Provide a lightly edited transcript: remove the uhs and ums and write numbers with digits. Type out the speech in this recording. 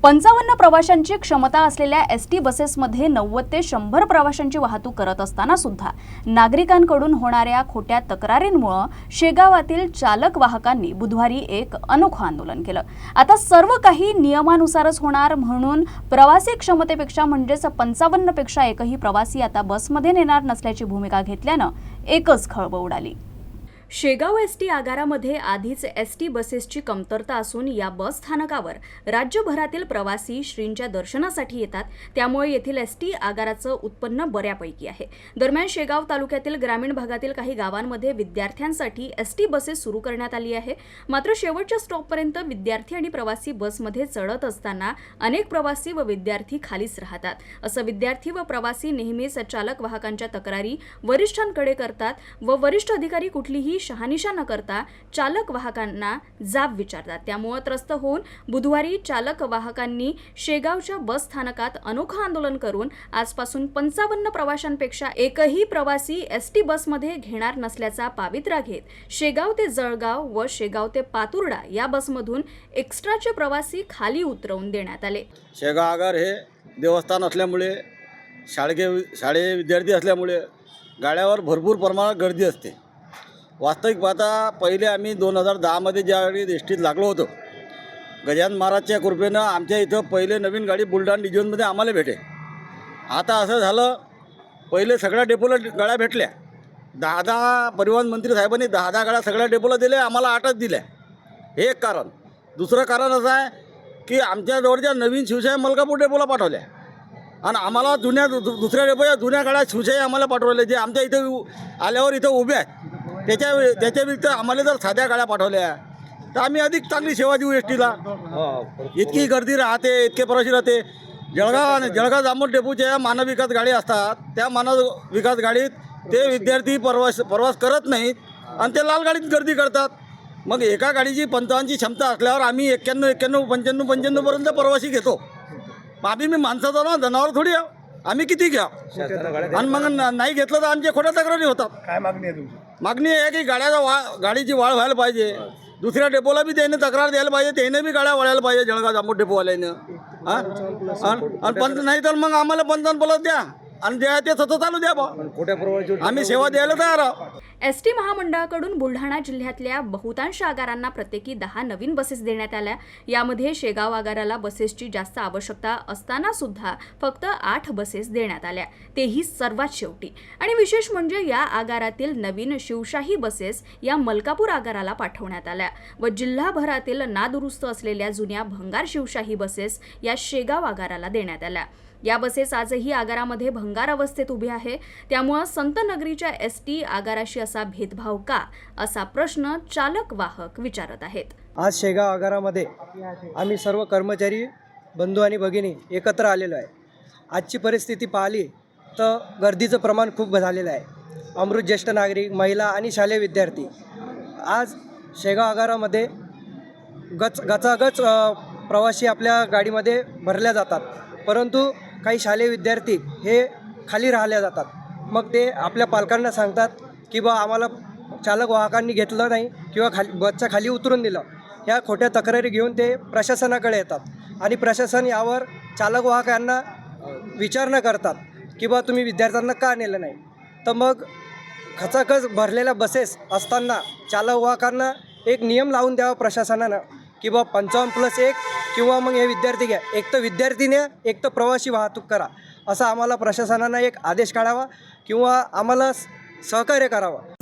55 प्रवाशांची क्षमता असलेल्या एसटी बसेसमध्ये 90 ते 100 प्रवाशांची वाहतूक करत असताना सुद्धा नागरिकांकडून होणाऱ्या खोट्या तक्रारींमुळे शेगावातील चालक वाहकांनी बुधवारी एक अनोखं आंदोलन केलं। आता सर्व काही नियमानुसारच होणार म्हणून प्रवासी क्षमतेपेक्षा म्हणजेच 55 पेक्षा एकही प्रवासी आता बसमध्ये नेणार नसल्याची भूमिका घेतल्यानं एकच खळबळ उडाली। शेगाव एसटी आगारामध्ये आधीच एसटी बसेसची कमतरता असून या बस स्थानकावर राज्यभरातील प्रवासी श्रींच्या दर्शनासाठी येतात, त्यामुळे येथील एसटी आगाराचं उत्पन्न बऱ्यापैकी आहे। दरम्यान शेगाव तालुक्यातील ग्रामीण भागातील काही गावांमध्ये विद्यार्थ्यांसाठी एसटी बसेस सुरू करण्यात आली आहे। मात्र शेवटच्या स्टॉपपर्यंत विद्यार्थी आणि प्रवासी बसमध्ये चढत असताना अनेक प्रवासी व विद्यार्थी खालीच राहतात। असं विद्यार्थी व प्रवासी नेहमीच चालक वाहकांच्या तक्रारी वरिष्ठांकडे करतात व वरिष्ठ अधिकारी कुठलीही शहानिशा न करता चालक वाहकांना जाब विचारतात। त्यामुळे त्रस्त होऊन बुधवारी चालक वाहकांनी शेगावच्या बस स्थानकात अनोखं आंदोलन करून आजपासून 55 प्रवाशांपेक्षा एकही प्रवासी एसटी बसमध्ये घेणार नसल्याचा पावित्रा घेत शेगाव ते जळगाव व शेगाव ते पातुर्डा या बसमधून एक्स्ट्राचे प्रवासी खाली उतरवून देण्यात आले। शेगाव आगार हे देवस्थान असल्यामुळे शाळे विद्यार्थी असल्यामुळे गाड्यावर भरपूर प्रमाणात गर्दी असते। वास्तविक पाहता पहिले आम्ही 2010 ज्यावेळी एसटीत लागलो होतो, गजानन महाराजच्या कृपेनं आमच्या इथं पहिले नवीन गाडी बुलढाणा डिव्हिजनमध्ये आम्हाला भेटे। आता असं झालं, पहिले सगळ्या डेपोला गाड्या भेटल्या, 10 परिवहन मंत्री साहेबांनी 10 गाड्या सगळ्या डेपोला दिल्या, आम्हाला 8च दिल्या। हे एक कारण। दुसरं कारण असं आहे की आमच्या जवळच्या नवीन शिवशाही मलकापूर डेपोला पाठवल्या आणि आम्हाला दुसऱ्या डेपोच्या जुन्या गाड्या शिवशाही आम्हाला पाठवल्या, जे आमच्या इथं आल्यावर इथं उभ्या आहेत। त्याच्या व्यतिरिक्त आम्हाला जर साध्या गाड्या पाठवल्या तर आम्ही अधिक चांगली सेवा देऊ एसटीला। इतकी गर्दी राहते, इतके प्रवासी राहते। जळगाव जामोद डेपोच्या मानव विकास गाडी असतात, त्या मानव विकास गाडीत ते विद्यार्थी प्रवास करत नाहीत आणि ते लाल गाडीत गर्दी करतात। मग एका गाडीची 55 क्षमता असल्यावर आम्ही 91, 95 पर्यंत प्रवासी घेतो। आम्ही माणसाचा ना जनावर थोडी आहो, आम्ही किती घ्या आणि मग नाही घेतलं तर आमच्या खोट्या तक्रारी होतात। काय मागणी आहे तुमची? मागणी आहे की गाडीची वाढ व्हायला पाहिजे, दुसऱ्या डेपोला बी त्याने तक्रार द्यायला पाहिजे, त्याने बी गाड्या वळायला पाहिजे जळगाव जामोद डेपोवाल्यानं। आणि नाही तर मग आम्हाला 55 द्या आणि द्या ते सतत चालू द्या बा, खोट्या प्रवासी आम्ही सेवा द्यायला तयार आहोत। एसटी महामंडळाकडून बुलढाणा जिल्ह्यातल्या बहुतांश आगारांना प्रत्येकी 10 नवीन बसेस देण्यात आल्या। यामध्ये शेगाव आगाराला बसेसची जास्त आवश्यकता असताना सुद्धा फक्त 8 बसेस देण्यात आल्या, तेही सर्वात शेवटी। आणि विशेष म्हणजे या आगारातील नवीन शिवशाही बसेस या मलकापूर आगाराला पाठवण्यात आल्या व जिल्हाभरातील नादुरुस्त असलेल्या जुन्या भंगार शिवशाही बसेस या शेगाव आगाराला देण्यात आल्या। या बसेस आजही आगारामध्ये भंगार अवस्थेत उभी आहे, त्यामुळे संत नगरीच्या एसटी आगाराशी असा भेदभाव का, असा प्रश्न चालक वाहक विचारत आहेत। आज शेगाव आगारामध्ये आम्ही सर्व कर्मचारी बंधू आणि भगिनी एकत्र आलेलो आहे। आजची परिस्थिती पाहिली तर गर्दीचं प्रमाण खूप झालेलं आहे। अमृत ज्येष्ठ नागरिक, महिला आणि शालेय विद्यार्थी आज शेगाव आगारामध्ये गचागच प्रवासी आपल्या गाडीमध्ये भरल्या जातात, परंतु काही शालेय विद्यार्थी हे खाली राहिल्या जातात। मग ते आपल्या पालकांना सांगतात की बा आम्हाला चालक वाहकांनी घेतलं नाही किंवा बसच्या खाली उतरून दिलं। ह्या खोट्या तक्रारी घेऊन ते प्रशासनाकडे येतात आणि प्रशासन यावर चालक वाहकांना विचारणा करतात की बा तुम्ही विद्यार्थ्यांना का नेलं नाही। तर मग खचाखच भरलेल्या बसेस असताना चालक वाहकांना एक नियम लावून द्यावा प्रशासनानं की बा 55+1 किंवा मग हे विद्यार्थी घ्या, एक तर विद्यार्थीने एक तर प्रवासी वाहतूक करा, असा आम्हाला प्रशासनानं एक आदेश काढावा किंवा आम्हाला सहकार्य करावं।